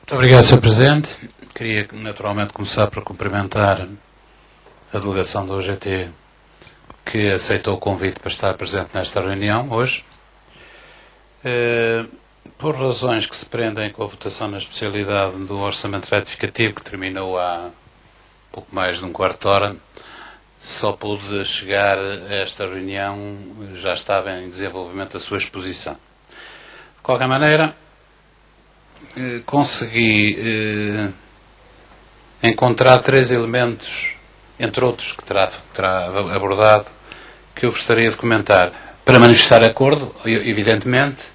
Muito obrigado, Sr. Presidente. Queria naturalmente começar por cumprimentar a delegação da UGT que aceitou o convite para estar presente nesta reunião hoje. Por razões que se prendem com a votação na especialidade do orçamento retificativo, que terminou há pouco mais de um quarto de hora, só pude chegar a esta reunião, já estava em desenvolvimento a sua exposição. De qualquer maneira, consegui encontrar três elementos, entre outros que terá abordado, que eu gostaria de comentar, para manifestar acordo, evidentemente,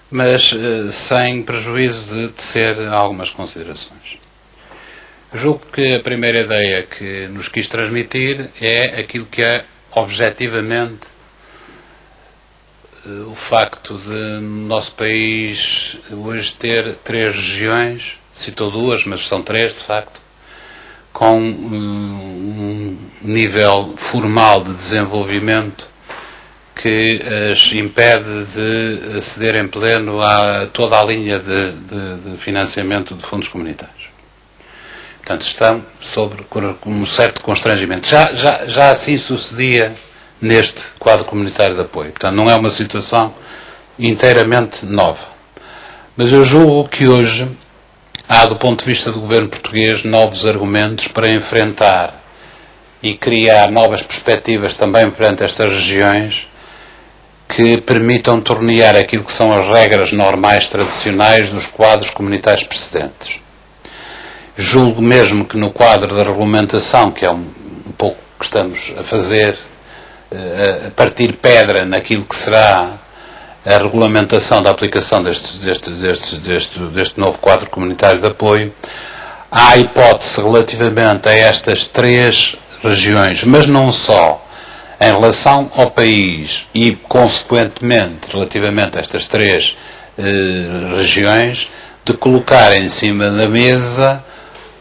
mas sem prejuízo de tecer algumas considerações. Julgo que a primeira ideia que nos quis transmitir é aquilo que é objetivamente o facto de no nosso país hoje ter três regiões, citou duas, mas são três de facto, com um nível formal de desenvolvimento que as impede de aceder em pleno a toda a linha de financiamento de fundos comunitários. Portanto, estão sobre um certo constrangimento. Já assim sucedia neste quadro comunitário de apoio. Portanto, não é uma situação inteiramente nova. Mas eu julgo que hoje há, do ponto de vista do governo português, novos argumentos para enfrentar e criar novas perspectivas também perante estas regiões que permitam tornear aquilo que são as regras normais tradicionais dos quadros comunitários precedentes. Julgo mesmo que no quadro da regulamentação, que é um pouco que estamos a fazer, a partir pedra naquilo que será a regulamentação da aplicação deste novo quadro comunitário de apoio, há hipótese relativamente a estas três regiões, mas não só, em relação ao país e, consequentemente, relativamente a estas três regiões, de colocar em cima da mesa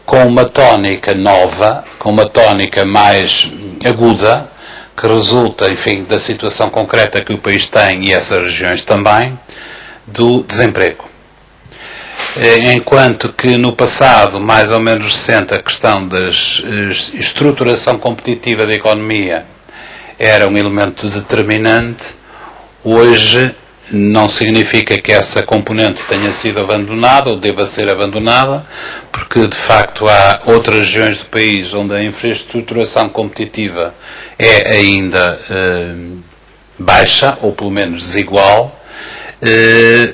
com uma tónica nova, com uma tónica mais aguda, que resulta, enfim, da situação concreta que o país tem e essas regiões também, do desemprego. Enquanto que no passado, mais ou menos recente, a questão da estruturação competitiva da economia era um elemento determinante, hoje não significa que essa componente tenha sido abandonada ou deva ser abandonada, porque de facto há outras regiões do país onde a infraestruturação competitiva é ainda baixa, ou pelo menos desigual,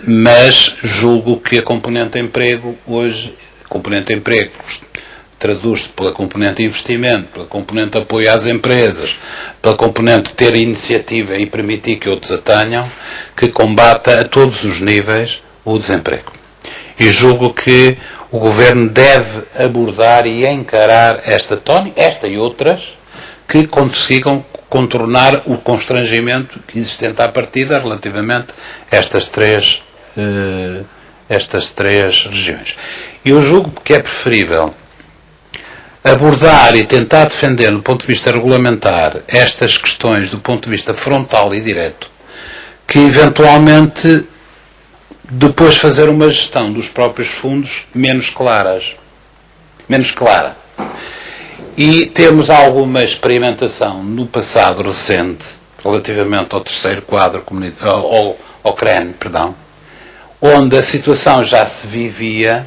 mas julgo que a componente emprego hoje, a componente emprego traduz-se pela componente investimento, pela componente apoio às empresas, pela componente ter iniciativa e permitir que outros a tenham, que combata a todos os níveis o desemprego. E julgo que o Governo deve abordar e encarar esta tónica, esta e outras, que consigam contornar o constrangimento existente à partida relativamente a estas três regiões. Eu julgo que é preferível abordar e tentar defender, do ponto de vista regulamentar, estas questões do ponto de vista frontal e direto, que eventualmente depois fazer uma gestão dos próprios fundos menos clara. E temos alguma experimentação no passado recente, relativamente ao terceiro quadro comunitário, ao CREN, onde a situação já se vivia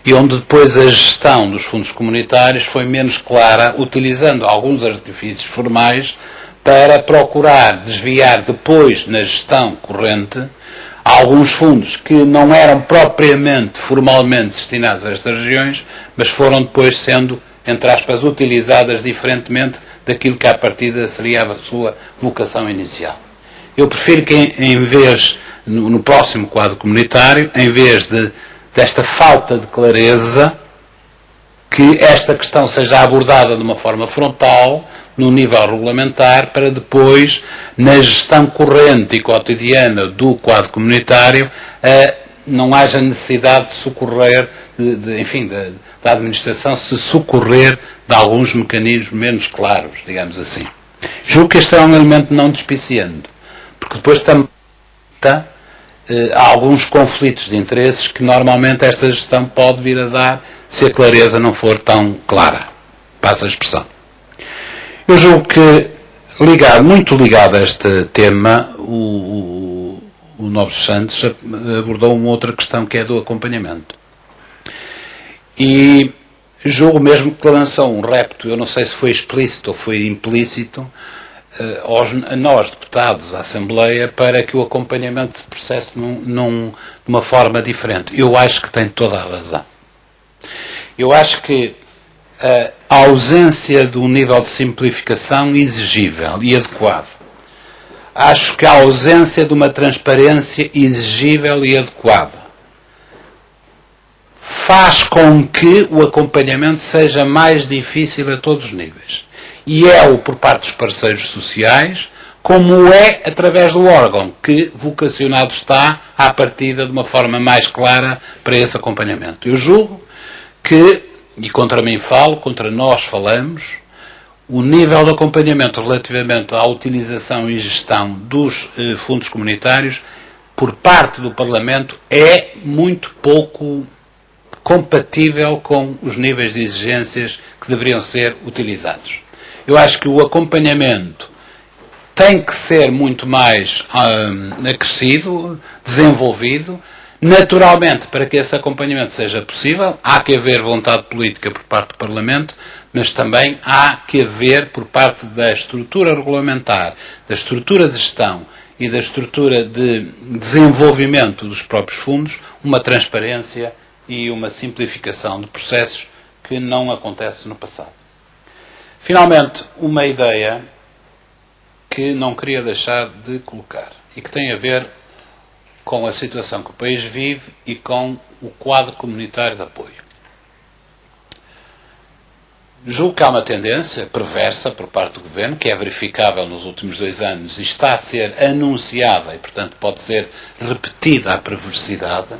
e onde depois a gestão dos fundos comunitários foi menos clara, utilizando alguns artifícios formais para procurar desviar depois, na gestão corrente, alguns fundos que não eram propriamente, formalmente destinados a estas regiões, mas foram depois sendo, entre aspas, utilizadas diferentemente daquilo que à partida seria a sua vocação inicial. Eu prefiro que, em vez, no próximo quadro comunitário, em vez desta falta de clareza, que esta questão seja abordada de uma forma frontal, no nível regulamentar, para depois, na gestão corrente e cotidiana do quadro comunitário, não haja necessidade de socorrer, da administração se socorrer de alguns mecanismos menos claros, digamos assim. Julgo que este é um elemento não despiciando, porque depois também há alguns conflitos de interesses que normalmente esta gestão pode vir a dar se a clareza não for tão clara. Passa a expressão. Eu julgo que, muito ligado a este tema, o Noves Santos abordou uma outra questão que é do acompanhamento. E julgo mesmo que lançou um repto, eu não sei se foi explícito ou foi implícito, a nós, deputados, à Assembleia, para que o acompanhamento se processe de uma forma diferente. Eu acho que tem toda a razão. Eu acho que a ausência de um nível de simplificação exigível e adequado. Acho que a ausência de uma transparência exigível e adequada faz com que o acompanhamento seja mais difícil a todos os níveis. E é-o por parte dos parceiros sociais, como é através do órgão que vocacionado está à partida de uma forma mais clara para esse acompanhamento. Eu julgo que, e contra mim falo, contra nós falamos, o nível de acompanhamento relativamente à utilização e gestão dos fundos comunitários por parte do Parlamento é muito pouco compatível com os níveis de exigências que deveriam ser utilizados. Eu acho que o acompanhamento tem que ser muito mais acrescido, desenvolvido. Naturalmente, para que esse acompanhamento seja possível, há que haver vontade política por parte do Parlamento, mas também há que haver, por parte da estrutura regulamentar, da estrutura de gestão e da estrutura de desenvolvimento dos próprios fundos, uma transparência e uma simplificação de processos que não acontece no passado. Finalmente, uma ideia que não queria deixar de colocar e que tem a ver com a situação que o país vive e com o quadro comunitário de apoio. Julgo que há uma tendência perversa por parte do Governo, que é verificável nos últimos 2 anos e está a ser anunciada e, portanto, pode ser repetida a perversidade,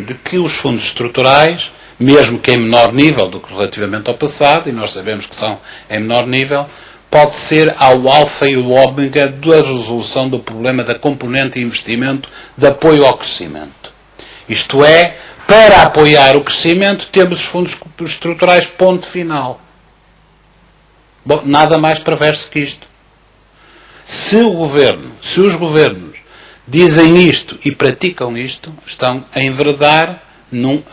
de que os fundos estruturais, mesmo que em menor nível do que relativamente ao passado, e nós sabemos que são em menor nível, pode ser ao alfa e o ômega da resolução do problema da componente de investimento de apoio ao crescimento. Isto é, para apoiar o crescimento, temos os fundos estruturais, ponto final. Bom, nada mais perverso que isto. Se os governos dizem isto e praticam isto, estão a enveredar,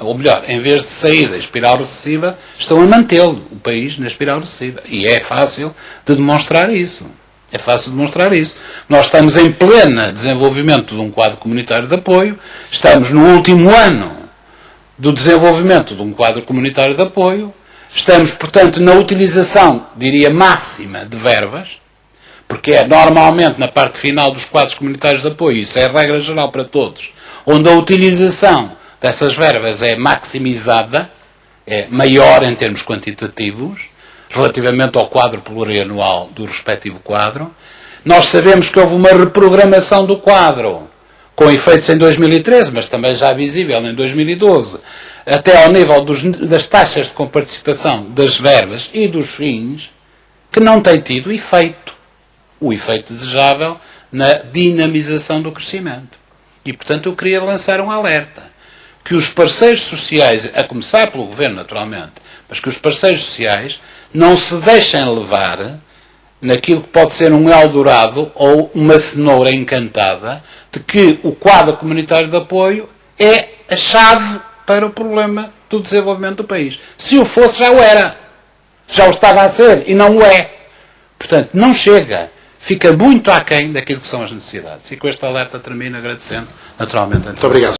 ou melhor, em vez de sair da espiral recessiva, estão a mantê-lo, o país, na espiral recessiva. E é fácil de demonstrar isso. É fácil de demonstrar isso. Nós estamos em pleno desenvolvimento de um quadro comunitário de apoio, estamos no último ano do desenvolvimento de um quadro comunitário de apoio, estamos, portanto, na utilização, diria, máxima de verbas, porque é normalmente na parte final dos quadros comunitários de apoio, isso é a regra geral para todos, onde a utilização dessas verbas é maximizada, é maior em termos quantitativos, relativamente ao quadro plurianual do respectivo quadro. Nós sabemos que houve uma reprogramação do quadro, com efeitos em 2013, mas também já visível em 2012, até ao nível das taxas de comparticipação das verbas e dos fins, que não tem tido efeito, o efeito desejável na dinamização do crescimento. E, portanto, eu queria lançar um alerta, que os parceiros sociais, a começar pelo Governo, naturalmente, mas que os parceiros sociais não se deixem levar naquilo que pode ser um Eldorado ou uma cenoura encantada de que o quadro comunitário de apoio é a chave para o problema do desenvolvimento do país. Se o fosse, já o era. Já o estava a ser e não o é. Portanto, não chega. Fica muito aquém daquilo que são as necessidades. E com este alerta termino agradecendo, naturalmente. Muito obrigado.